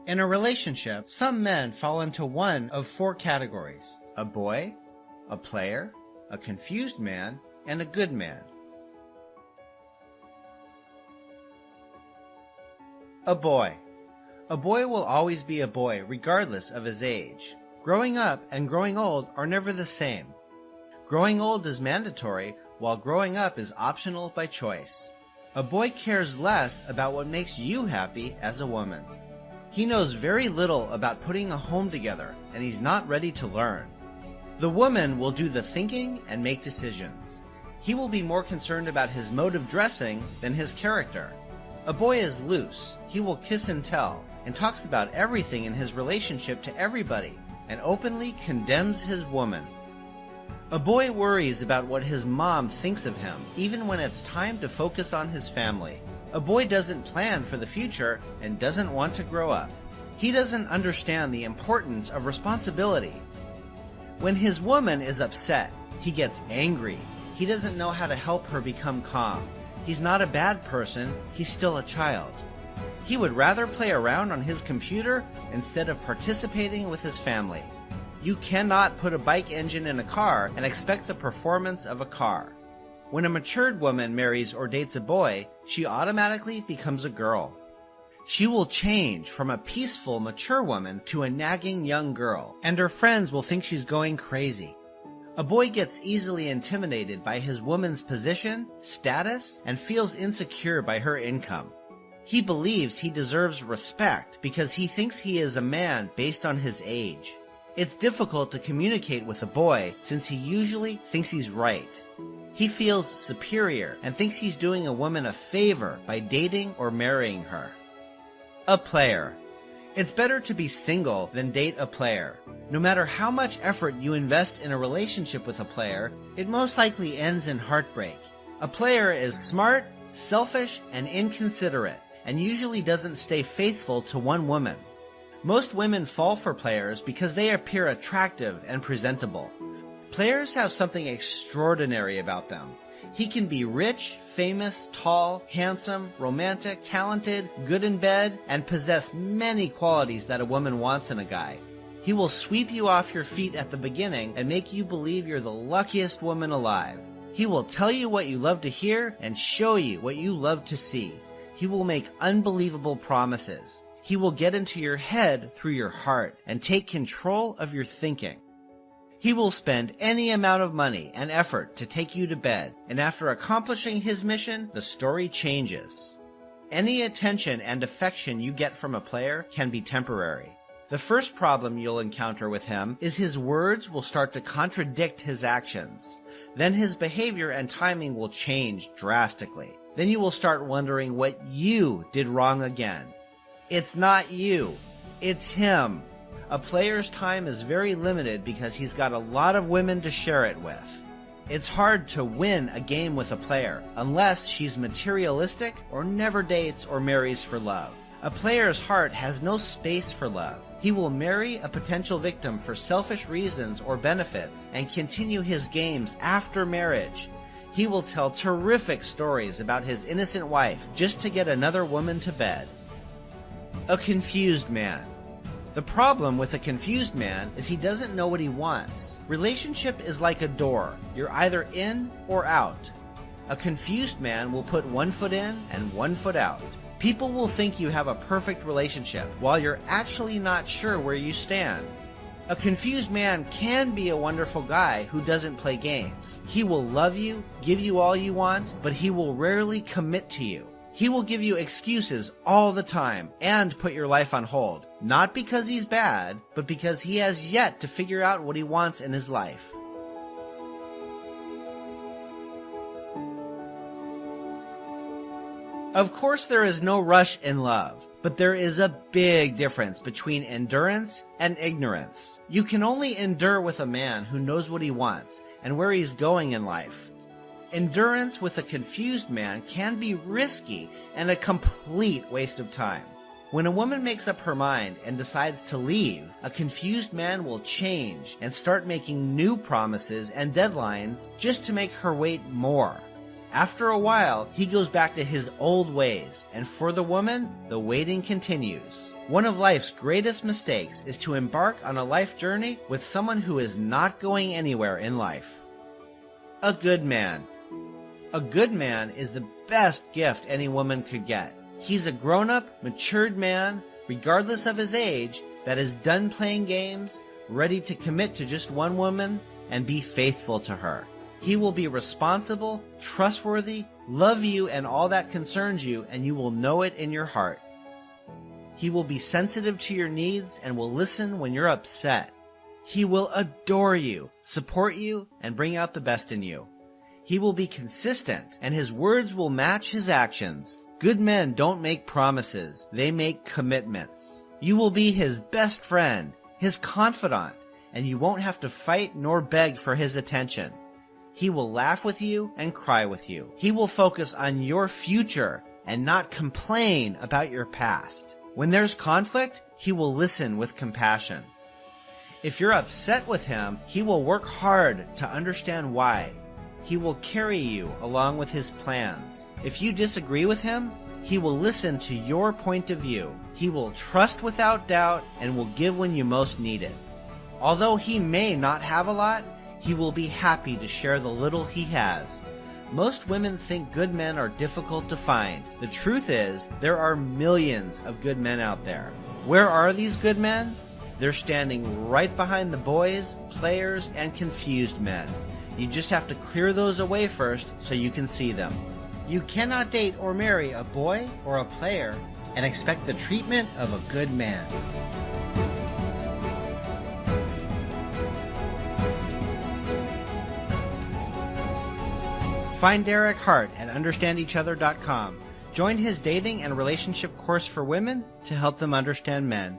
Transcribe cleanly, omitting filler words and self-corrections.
In a relationship, some men fall into one of four categories: a boy, a player, a confused man, and a good man. A boy. A boy will always be a boy regardless of his age. Growing up and growing old are never the same. Growing old is mandatory, while growing up is optional by choice. A boy cares less about what makes you happy as a woman. He knows very little about putting a home together, and he's not ready to learn. The woman will do the thinking and make decisions. He will be more concerned about his mode of dressing than his character. A boy is loose. He will kiss and tell, and talks about everything in his relationship to everybody, and openly condemns his woman. A boy worries about what his mom thinks of him, even when it's time to focus on his family. A boy doesn't plan for the future and doesn't want to grow up. He doesn't understand the importance of responsibility. When his woman is upset, he gets angry. He doesn't know how to help her become calm. He's not a bad person, he's still a child. He would rather play around on his computer instead of participating with his family. You cannot put a bike engine in a car and expect the performance of a car. When a matured woman marries or dates a boy, she automatically becomes a girl. She will change from a peaceful, mature woman to a nagging young girl, and her friends will think she's going crazy. A boy gets easily intimidated by his woman's position, status, and feels insecure by her income. He believes he deserves respect because he thinks he is a man based on his age. It's difficult to communicate with a boy since he usually thinks he's right. He feels superior and thinks he's doing a woman a favor by dating or marrying her. A player. It's better to be single than date a player. No matter how much effort you invest in a relationship with a player, it most likely ends in heartbreak. A player is smart, selfish, and inconsiderate, and usually doesn't stay faithful to one woman. Most women fall for players because they appear attractive and presentable. Players have something extraordinary about them. He can be rich, famous, tall, handsome, romantic, talented, good in bed, and possess many qualities that a woman wants in a guy. He will sweep you off your feet at the beginning and make you believe you're the luckiest woman alive. He will tell you what you love to hear and show you what you love to see. He will make unbelievable promises. He will get into your head through your heart and take control of your thinking. He will spend any amount of money and effort to take you to bed, and after accomplishing his mission, the story changes. Any attention and affection you get from a player can be temporary. The first problem you'll encounter with him is his words will start to contradict his actions. Then his behavior and timing will change drastically. Then you will start wondering what you did wrong again. It's not you, it's him. A player's time is very limited because he's got a lot of women to share it with. It's hard to win a game with a player unless she's materialistic or never dates or marries for love. A player's heart has no space for love. He will marry a potential victim for selfish reasons or benefits and continue his games after marriage. He will tell terrific stories about his innocent wife just to get another woman to bed. A confused man. The problem with a confused man is he doesn't know what he wants. Relationship is like a door. You're either in or out. A confused man will put one foot in and one foot out. People will think you have a perfect relationship while you're actually not sure where you stand. A confused man can be a wonderful guy who doesn't play games. He will love you, give you all you want, but he will rarely commit to you. He will give you excuses all the time and put your life on hold, not because he's bad, but because he has yet to figure out what he wants in his life. Of course, there is no rush in love, but there is a big difference between endurance and ignorance. You can only endure with a man who knows what he wants and where he's going in life. Endurance with a confused man can be risky and a complete waste of time. When a woman makes up her mind and decides to leave, a confused man will change and start making new promises and deadlines just to make her wait more. After a while, he goes back to his old ways, and for the woman, the waiting continues. One of life's greatest mistakes is to embark on a life journey with someone who is not going anywhere in life. A good man. A good man is the best gift any woman could get. He's a grown-up, matured man, regardless of his age, that is done playing games, ready to commit to just one woman, and be faithful to her. He will be responsible, trustworthy, love you and all that concerns you, and you will know it in your heart. He will be sensitive to your needs and will listen when you're upset. He will adore you, support you, and bring out the best in you. He will be consistent, and his words will match his actions. Good men don't make promises, they make commitments. You will be his best friend, his confidant, and you won't have to fight nor beg for his attention. He will laugh with you and cry with you. He will focus on your future and not complain about your past. When there's conflict, he will listen with compassion. If you're upset with him, he will work hard to understand why. He will carry you along with his plans. If you disagree with him, he will listen to your point of view. He will trust without doubt and will give when you most need it. Although he may not have a lot, he will be happy to share the little he has. Most women think good men are difficult to find. The truth is, there are millions of good men out there. Where are these good men? They're standing right behind the boys, players, and confused men. You just have to clear those away first so you can see them. You cannot date or marry a boy or a player and expect the treatment of a good man. Find Derek Hart at understandeachother.com. Join his dating and relationship course for women to help them understand men.